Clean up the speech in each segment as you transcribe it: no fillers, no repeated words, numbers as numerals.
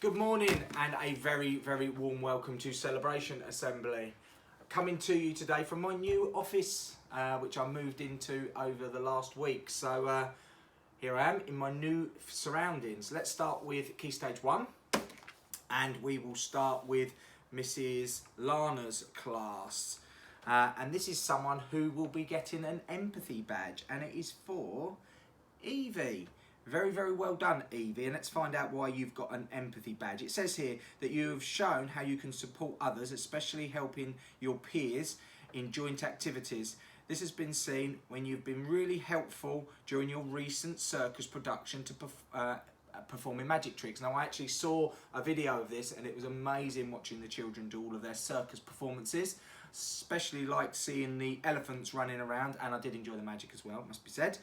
Good morning and a very, very warm welcome to Celebration Assembly. Coming to you today from my new office, which I moved into over the last week. So here I am in my new surroundings. Let's start with Key Stage 1 and we will start with Mrs. Lana's class. And this is someone who will be getting an empathy badge, and it is for Evie. Very, very well done, Evie, and let's find out why you've got an empathy badge. It says here that you have shown how you can support others, especially helping your peers in joint activities. This has been seen when you've been really helpful during your recent circus production to performing magic tricks. Now, I actually saw a video of this and it was amazing watching the children do all of their circus performances. Especially liked seeing the elephants running around, and I did enjoy the magic as well, must be said.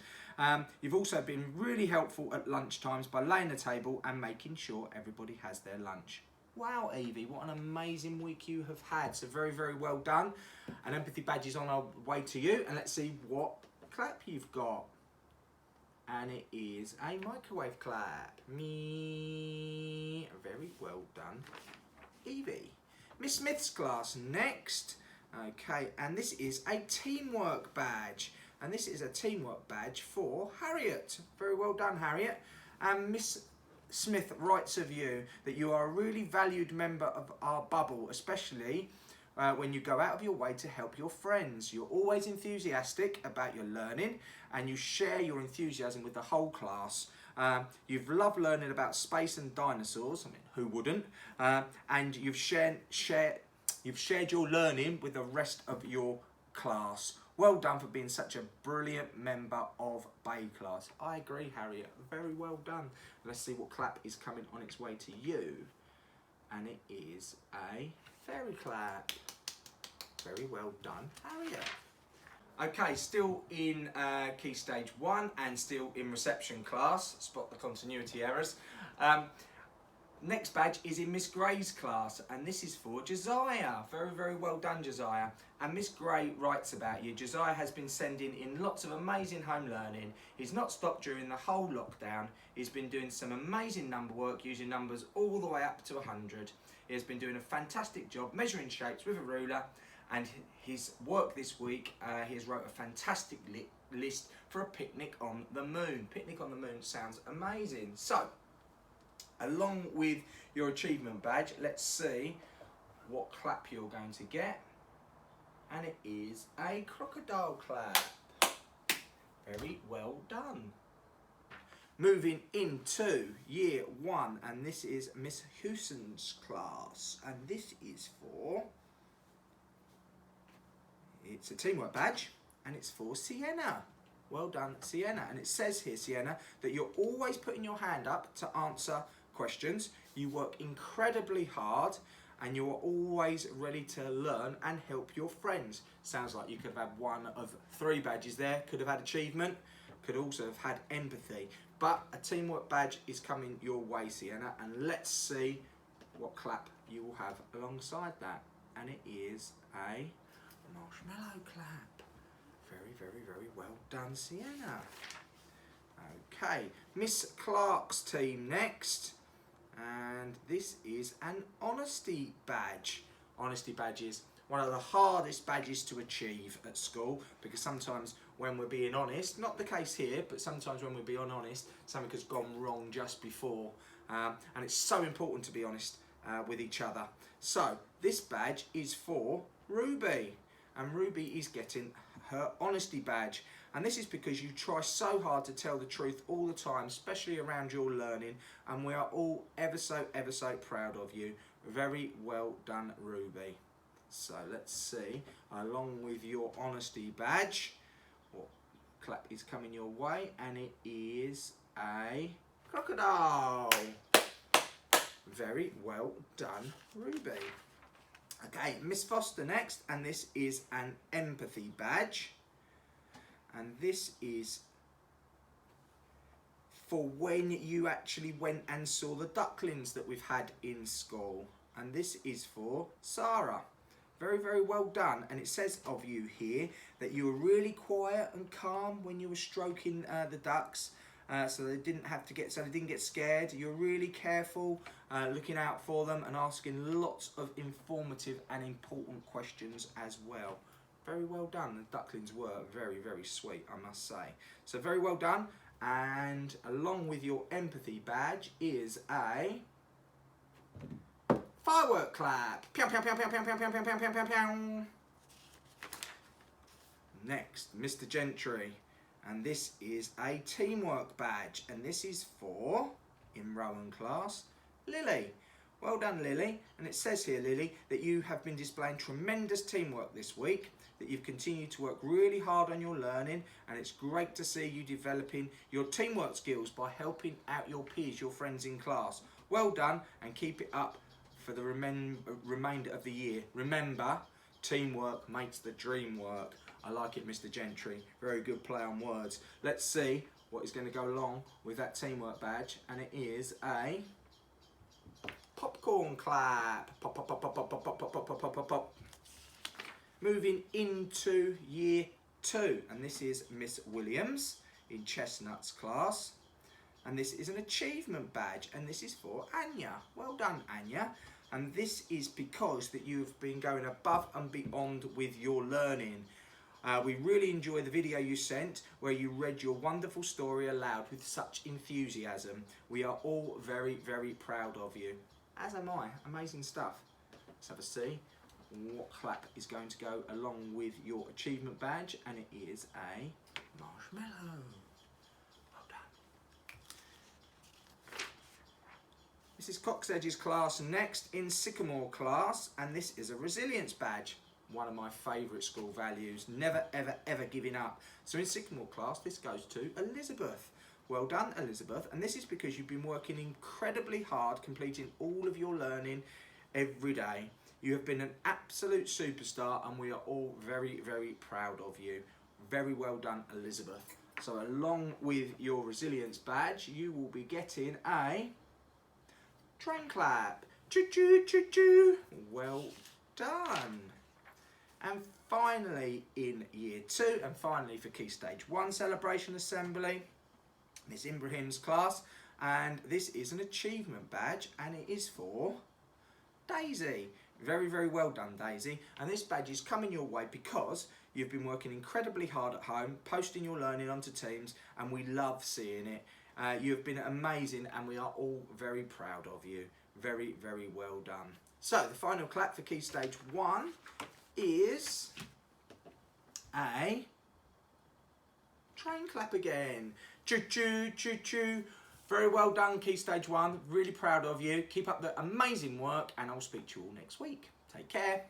You've also been really helpful at lunch times by laying the table and making sure everybody has their lunch. Wow, Evie, what an amazing week you have had. So very, very well done. An empathy badge is on our way to you, and let's see what clap you've got. And it is a microwave clap. Me. Very well done, Evie. Miss Smith's class next. Okay, and this is a teamwork badge. And this is a teamwork badge for Harriet. Very well done, Harriet. And Miss Smith writes of you that you are a really valued member of our bubble, especially when you go out of your way to help your friends. You're always enthusiastic about your learning and you share your enthusiasm with the whole class. You've loved learning about space and dinosaurs. I mean, who wouldn't? And you've shared your learning with the rest of your class. Well done for being such a brilliant member of Bay Class. I agree, Harriet. Very well done. Let's see what clap is coming on its way to you. And it is a fairy clap. Very well done, Harriet. Okay, still in Key Stage 1 and still in reception class. Spot the continuity errors. Next badge is in Miss Gray's class, and this is for Josiah. Very, very well done, Josiah. And Miss Gray writes about you. Josiah has been sending in lots of amazing home learning. He's not stopped during the whole lockdown. He's been doing some amazing number work using numbers all the way up to 100. He has been doing a fantastic job measuring shapes with a ruler, and his work this week, he has wrote a fantastic list for a picnic on the moon. Picnic on the moon sounds amazing. So, along with your achievement badge, let's see what clap you're going to get. And it is a crocodile clap. Very well done. Moving into Year 1, and this is Miss Hewson's class. And this is for... It's a teamwork badge, and it's for Sienna. Well done, Sienna. And it says here, Sienna, that you're always putting your hand up to answer questions. You work incredibly hard and you are always ready to learn and help your friends. Sounds like you could have had one of 3 badges there. Could have had achievement, could also have had empathy. But a teamwork badge is coming your way, Sienna, and let's see what clap you will have alongside that. And it is a marshmallow clap. Very, very, very well done, Sienna. Okay, Miss Clark's team next. And this is an honesty badge. Honesty badge is one of the hardest badges to achieve at school, because sometimes when we're being honest, not the case here, but sometimes when we're being honest, something has gone wrong just before. And it's so important to be honest with each other. So this badge is for Ruby, and Ruby is getting her honesty badge. And this is because you try so hard to tell the truth all the time, especially around your learning, and we are all ever so proud of you. Very well done, Ruby. So let's see, along with your honesty badge, what clap is coming your way, and it is a crocodile. Very well done, Ruby. Okay, Miss Foster next, and this is an empathy badge. And this is for when you actually went and saw the ducklings that we've had in school. And this is for Sara. Very, very well done. And it says of you here that you were really quiet and calm when you were stroking the ducks. so they didn't get scared. You're really careful, looking out for them and asking lots of informative and important questions as well. Very well done. The ducklings were very, very sweet, I must say. So very well done. And along with your empathy badge is a firework clap. Pew, pew, pew, pew, pew, pew, pew, pew, pew, pew, pew. Next, Mr. Gentry. And this is a teamwork badge. And this is for, in Rowan class, Lily. Well done, Lily. And it says here, Lily, that you have been displaying tremendous teamwork this week, that you've continued to work really hard on your learning, and it's great to see you developing your teamwork skills by helping out your peers, your friends in class. Well done, and keep it up for the remainder of the year. Remember, teamwork makes the dream work. I like it, Mr. Gentry. Very good play on words. Let's see what is going to go along with that teamwork badge, and it is a popcorn clap. Pop, pop, pop, pop, pop, pop, pop, pop, pop, pop, pop, pop. Moving into year 2, and this is Miss Williams in Chestnut's class. And this is an achievement badge, and this is for Anya. Well done, Anya. And this is because that you've been going above and beyond with your learning. We really enjoyed the video you sent where you read your wonderful story aloud with such enthusiasm. We are all very, very proud of you. As am I. Amazing stuff. Let's have a see what clap is going to go along with your achievement badge, and it is a marshmallow. Well done. This is Coxedge's class next in Sycamore class, and this is a resilience badge. One of my favourite school values, never, ever, ever giving up. So in Sycamore class, this goes to Elizabeth. Well done, Elizabeth. And this is because you've been working incredibly hard, completing all of your learning every day. You have been an absolute superstar, and we are all very, very proud of you. Very well done, Elizabeth. So along with your resilience badge, you will be getting a train clap. Choo-choo, choo-choo. Well done. And finally in year 2, and finally for Key Stage 1 celebration assembly, Miss Ibrahim's class, and this is an achievement badge, and it is for Daisy. Very, very well done, Daisy. And this badge is coming your way because you've been working incredibly hard at home, posting your learning onto Teams, and we love seeing it. You've been amazing, and we are all very proud of you. Very, very well done. So the final clap for Key Stage 1 is a train clap again. Choo choo, choo choo. Very well done, Key Stage 1. Really proud of you. Keep up the amazing work, and I'll speak to you all next week. Take care.